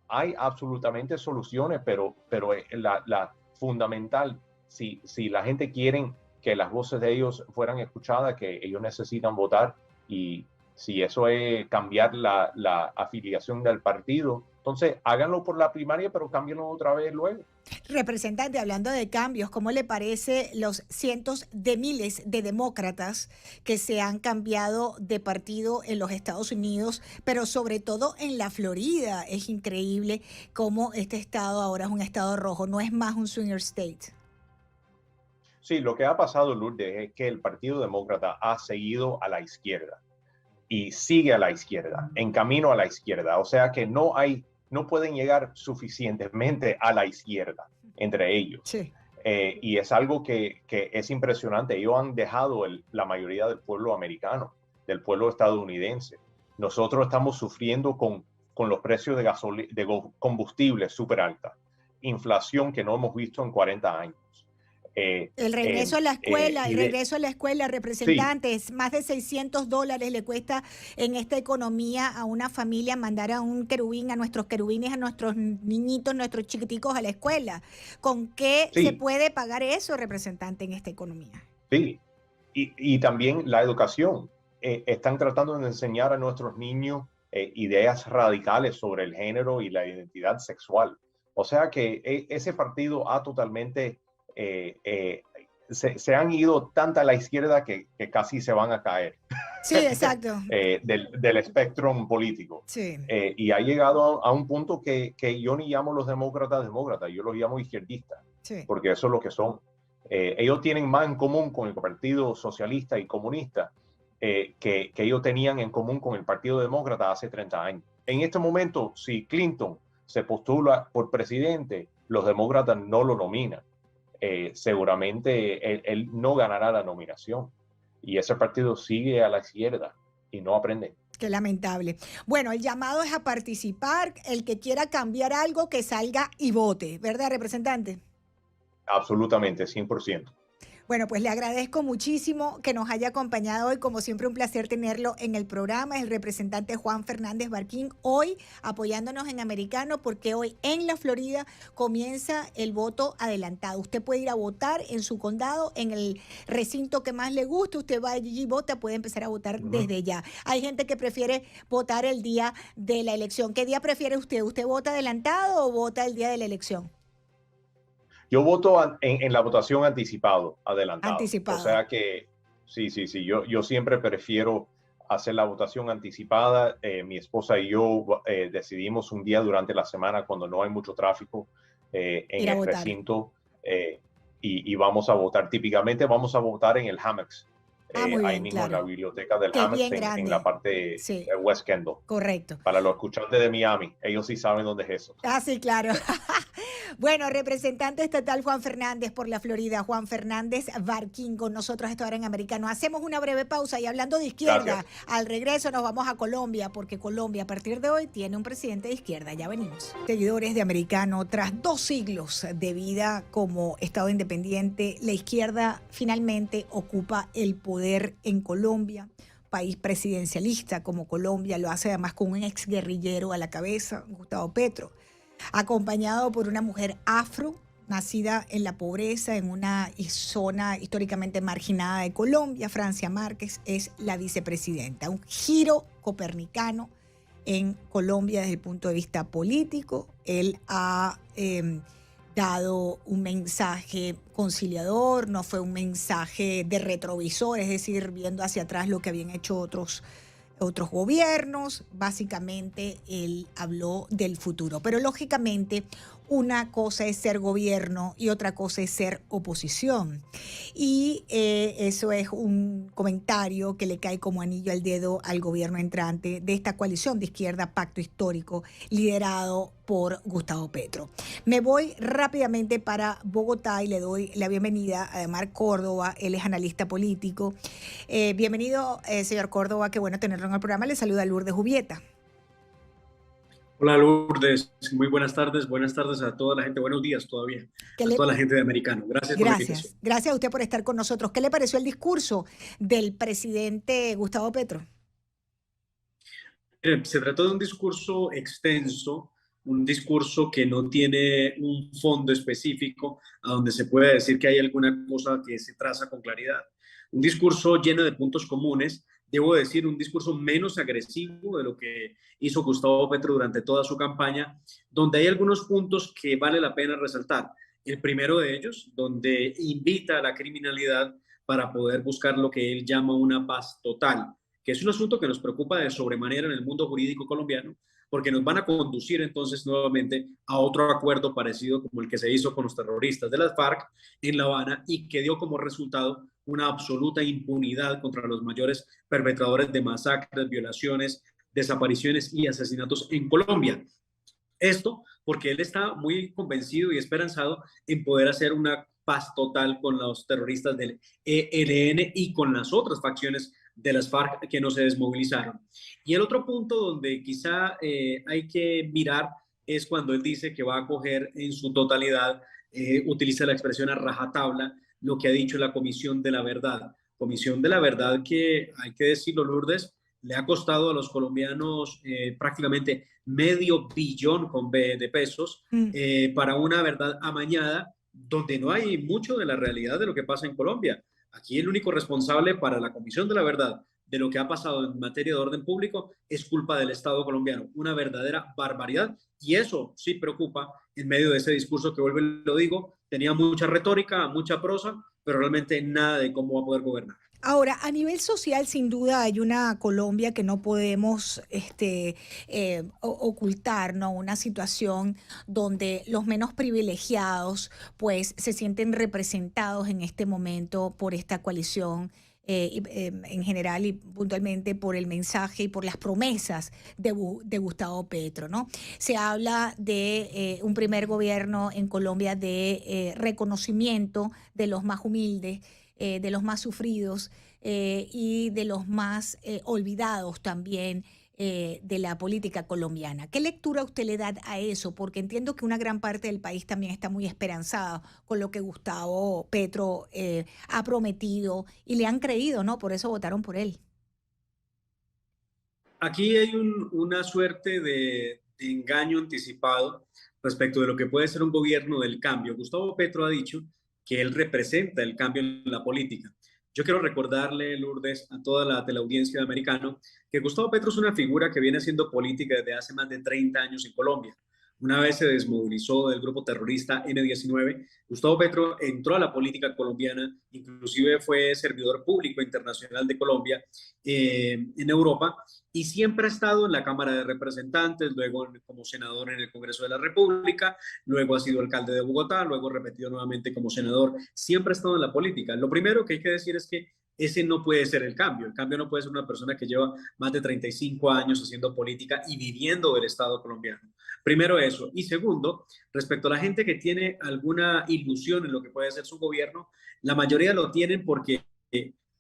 hay absolutamente soluciones, pero la fundamental, si la gente quiere que las voces de ellos fueran escuchadas, que ellos necesitan votar, y si eso es cambiar la afiliación del partido, entonces háganlo por la primaria, pero cámbienlo otra vez luego.
Representante, hablando de cambios, ¿cómo le parece los cientos de miles de demócratas que se han cambiado de partido en los Estados Unidos, pero sobre todo en la Florida? Es increíble cómo este estado ahora es un estado rojo, no es más un swinger state.
Sí, lo que ha pasado, Lourdes, es que el Partido Demócrata ha seguido a la izquierda y sigue a la izquierda, en camino a la izquierda. O sea que no pueden llegar suficientemente a la izquierda entre ellos.
Sí.
Y es algo que es impresionante. Ellos han dejado la mayoría del pueblo americano, del pueblo estadounidense. Nosotros estamos sufriendo con los precios de combustible súper alta, inflación que no hemos visto en 40 años.
El regreso a la escuela, representantes,
sí.
Más de $600 le cuesta en esta economía a una familia mandar a un querubín, a nuestros querubines, a nuestros niñitos, nuestros chiquiticos a la escuela. ¿Con qué
Sí.
se puede pagar eso, representante, en esta economía?
Sí, y también la educación. Están tratando de enseñar a nuestros niños ideas radicales sobre el género y la identidad sexual. O sea que ese partido ha totalmente... se han ido tanto a la izquierda que casi se van a caer.
Sí, exacto.
del espectro político.
Sí.
Y ha llegado a un punto que yo ni llamo los demócratas, yo los llamo izquierdistas,
Sí.
porque eso es lo que son. Ellos tienen más en común con el Partido Socialista y Comunista que ellos tenían en común con el Partido Demócrata hace 30 años. En este momento, si Clinton se postula por presidente, los demócratas no lo nominan. Seguramente él no ganará la nominación. Y ese partido sigue a la izquierda y no aprende.
Qué lamentable. Bueno, el llamado es a participar. El que quiera cambiar algo, que salga y vote. ¿Verdad, representante?
Absolutamente, 100%.
Bueno, pues le agradezco muchísimo que nos haya acompañado hoy. Como siempre, un placer tenerlo en el programa. Es el representante Juan Fernández Barquín, hoy apoyándonos en Americano, porque hoy en la Florida comienza el voto adelantado. Usted puede ir a votar en su condado, en el recinto que más le guste. Usted va allí y vota, puede empezar a votar desde ya. Hay gente que prefiere votar el día de la elección. ¿Qué día prefiere usted? ¿Usted vota adelantado o vota el día de la elección?
Yo voto en la votación adelantado.
Anticipado.
O sea que sí. Yo siempre prefiero hacer la votación anticipada. Mi esposa y yo decidimos un día durante la semana cuando no hay mucho tráfico en el recinto y vamos a votar. Típicamente vamos a votar en el Hammocks.
Muy bien,
ahí mismo en la biblioteca del Hammocks, en la parte de West Kendall.
Correcto.
Para los escuchantes de Miami, ellos sí saben dónde es eso.
Sí, claro. Bueno, representante estatal Juan Fernández por la Florida, Juan Fernández Barquín, con nosotros esta hora en Americano. Hacemos una breve pausa y hablando de izquierda, gracias. Al regreso nos vamos a Colombia, porque Colombia a partir de hoy tiene un presidente de izquierda. Ya venimos. Seguidores de Americano, tras 2 siglos de vida como Estado independiente, la izquierda finalmente ocupa el poder en Colombia. País presidencialista como Colombia, lo hace además con un exguerrillero a la cabeza, Gustavo Petro, acompañado por una mujer afro, nacida en la pobreza, en una zona históricamente marginada de Colombia. Francia Márquez es la vicepresidenta. Un giro copernicano en Colombia desde el punto de vista político. Él ha dado un mensaje conciliador, no fue un mensaje de retrovisor, es decir, viendo hacia atrás lo que habían hecho otros gobiernos. Básicamente él habló del futuro, pero lógicamente una cosa es ser gobierno y otra cosa es ser oposición, y eso es un comentario que le cae como anillo al dedo al gobierno entrante de esta coalición de izquierda Pacto Histórico liderado por Gustavo Petro. Me voy rápidamente para Bogotá y le doy la bienvenida a Ademar Córdoba. Él es analista político. Bienvenido, señor Córdoba, qué bueno tenerlo en el programa. Le saluda Lourdes Jubieta.
Hola Lourdes, muy buenas tardes a toda la gente, buenos días todavía, a toda la gente de Americano. Gracias por la invitación.
Gracias a usted por estar con nosotros. ¿Qué le pareció el discurso del presidente Gustavo Petro?
Se trató de un discurso extenso, un discurso que no tiene un fondo específico a donde se puede decir que hay alguna cosa que se traza con claridad. Un discurso lleno de puntos comunes, debo decir, un discurso menos agresivo de lo que hizo Gustavo Petro durante toda su campaña, donde hay algunos puntos que vale la pena resaltar. El primero de ellos, donde invita a la criminalidad para poder buscar lo que él llama una paz total, que es un asunto que nos preocupa de sobremanera en el mundo jurídico colombiano, porque nos van a conducir entonces nuevamente a otro acuerdo parecido como el que se hizo con los terroristas de las FARC en La Habana y que dio como resultado una absoluta impunidad contra los mayores perpetradores de masacres, violaciones, desapariciones y asesinatos en Colombia. Esto porque él está muy convencido y esperanzado en poder hacer una paz total con los terroristas del ELN y con las otras facciones de las FARC que no se desmovilizaron. Y el otro punto donde quizá hay que mirar es cuando él dice que va a coger en su totalidad, utiliza la expresión a rajatabla, lo que ha dicho la Comisión de la Verdad. Comisión de la Verdad que, hay que decirlo, Lourdes, le ha costado a los colombianos prácticamente medio billón con B de pesos para una verdad amañada donde no hay mucho de la realidad de lo que pasa en Colombia. Aquí el único responsable para la Comisión de la Verdad de lo que ha pasado en materia de orden público es culpa del Estado colombiano. Una verdadera barbaridad y eso sí preocupa en medio de ese discurso que, vuelvo y lo digo, tenía mucha retórica, mucha prosa, pero realmente nada de cómo va a poder gobernar.
Ahora, a nivel social, sin duda hay una Colombia que no podemos ocultar, ¿no? Una situación donde los menos privilegiados pues se sienten representados en este momento por esta coalición en general y puntualmente por el mensaje y por las promesas de Gustavo Petro, ¿no? Se habla de un primer gobierno en Colombia de reconocimiento de los más humildes, de los más sufridos y de los más olvidados también de la política colombiana. ¿Qué lectura usted le da a eso? Porque entiendo que una gran parte del país también está muy esperanzada con lo que Gustavo Petro ha prometido y le han creído, ¿no? Por eso votaron por él.
Aquí hay una suerte de engaño anticipado respecto de lo que puede ser un gobierno del cambio. Gustavo Petro ha dicho que él representa el cambio en la política. Yo quiero recordarle, Lourdes, a toda la teleaudiencia de Americano, que Gustavo Petro es una figura que viene haciendo política desde hace más de 30 años en Colombia. Una vez se desmovilizó del grupo terrorista N-19, Gustavo Petro entró a la política colombiana, inclusive fue servidor público internacional de Colombia en Europa y siempre ha estado en la Cámara de Representantes, luego como senador en el Congreso de la República, luego ha sido alcalde de Bogotá, luego repetido nuevamente como senador, siempre ha estado en la política. Lo primero que hay que decir es que ese no puede ser el cambio no puede ser una persona que lleva más de 35 años haciendo política y viviendo del Estado colombiano. Primero eso. Y segundo, respecto a la gente que tiene alguna ilusión en lo que puede ser su gobierno, la mayoría lo tienen porque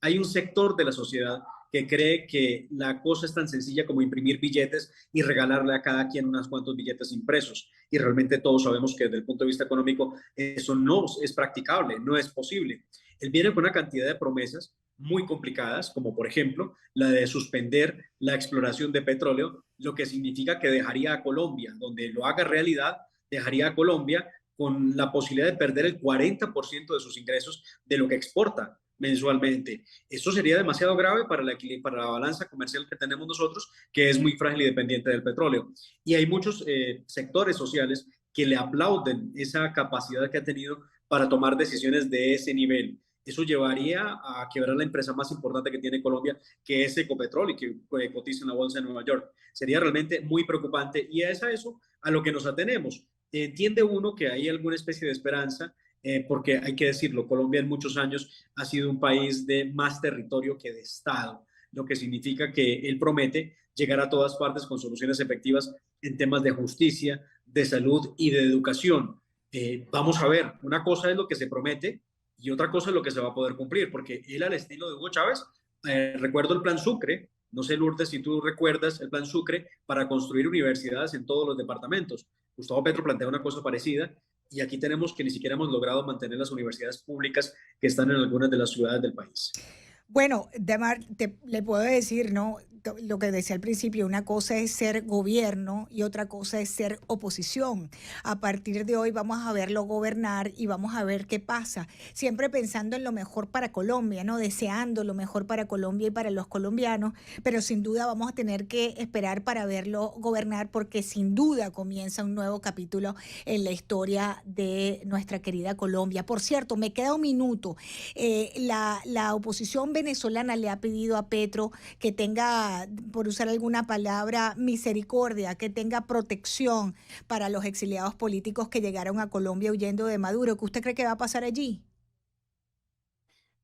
hay un sector de la sociedad que cree que la cosa es tan sencilla como imprimir billetes y regalarle a cada quien unos cuantos billetes impresos. Y realmente todos sabemos que desde el punto de vista económico eso no es practicable, no es posible. Él viene con una cantidad de promesas muy complicadas, como por ejemplo la de suspender la exploración de petróleo, lo que significa que dejaría a Colombia, donde lo haga realidad, dejaría a Colombia con la posibilidad de perder el 40% de sus ingresos de lo que exporta mensualmente. Esto sería demasiado grave para la balanza comercial que tenemos nosotros, que es muy frágil y dependiente del petróleo. Y hay muchos sectores sociales que le aplauden esa capacidad que ha tenido para tomar decisiones de ese nivel. Eso llevaría a quebrar la empresa más importante que tiene Colombia, que es Ecopetrol y que cotiza en la bolsa de Nueva York. Sería realmente muy preocupante y es a eso a lo que nos atenemos. Entiende uno que hay alguna especie de esperanza, porque hay que decirlo, Colombia en muchos años ha sido un país de más territorio que de Estado, lo que significa que él promete llegar a todas partes con soluciones efectivas en temas de justicia, de salud y de educación. Vamos a ver, una cosa es lo que se promete y otra cosa es lo que se va a poder cumplir, porque él al estilo de Hugo Chávez, recuerdo el Plan Sucre, no sé Lourdes si tú recuerdas el Plan Sucre para construir universidades en todos los departamentos. Gustavo Petro plantea una cosa parecida y aquí tenemos que ni siquiera hemos logrado mantener las universidades públicas que están en algunas de las ciudades del país.
Bueno, Demar, le puedo decir, ¿no? Lo que decía al principio, una cosa es ser gobierno y otra cosa es ser oposición. A partir de hoy vamos a verlo gobernar y vamos a ver qué pasa. Siempre pensando en lo mejor para Colombia, ¿no? Deseando lo mejor para Colombia y para los colombianos, pero sin duda vamos a tener que esperar para verlo gobernar porque sin duda comienza un nuevo capítulo en la historia de nuestra querida Colombia. Por cierto, me queda un minuto. La oposición venezolana le ha pedido a Petro que tenga, por usar alguna palabra, misericordia, que tenga protección para los exiliados políticos que llegaron a Colombia huyendo de Maduro? ¿Qué usted cree que va a pasar allí?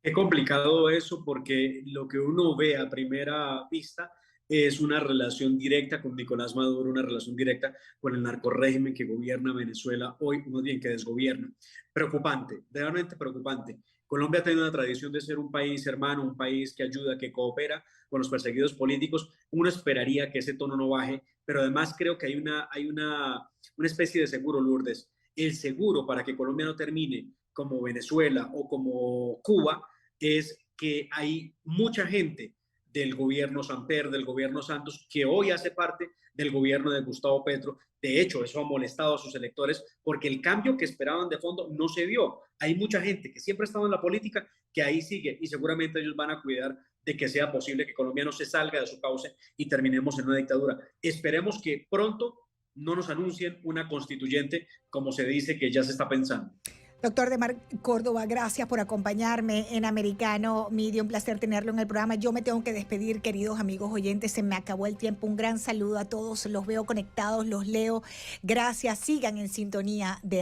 Es complicado eso porque lo que uno ve a primera vista es una relación directa con Nicolás Maduro, una relación directa con el narcorrégimen que gobierna Venezuela hoy, más bien que desgobierna. Preocupante, realmente preocupante. Colombia tiene una tradición de ser un país hermano, un país que ayuda, que coopera con los perseguidos políticos. Uno esperaría que ese tono no baje, pero además creo que hay una especie de seguro, Lourdes. El seguro para que Colombia no termine como Venezuela o como Cuba es que hay mucha gente del gobierno Samper, del gobierno Santos, que hoy hace parte del gobierno de Gustavo Petro. De hecho, eso ha molestado a sus electores porque el cambio que esperaban de fondo no se dio. Hay mucha gente que siempre ha estado en la política que ahí sigue y seguramente ellos van a cuidar de que sea posible que Colombia no se salga de su cauce y terminemos en una dictadura. Esperemos que pronto no nos anuncien una constituyente como se dice que ya se está pensando.
Doctor Demar Córdoba, gracias por acompañarme en Americano Media. Un placer tenerlo en el programa. Yo me tengo que despedir, queridos amigos oyentes. Se me acabó el tiempo. Un gran saludo a todos. Los veo conectados, los leo. Gracias. Sigan en sintonía de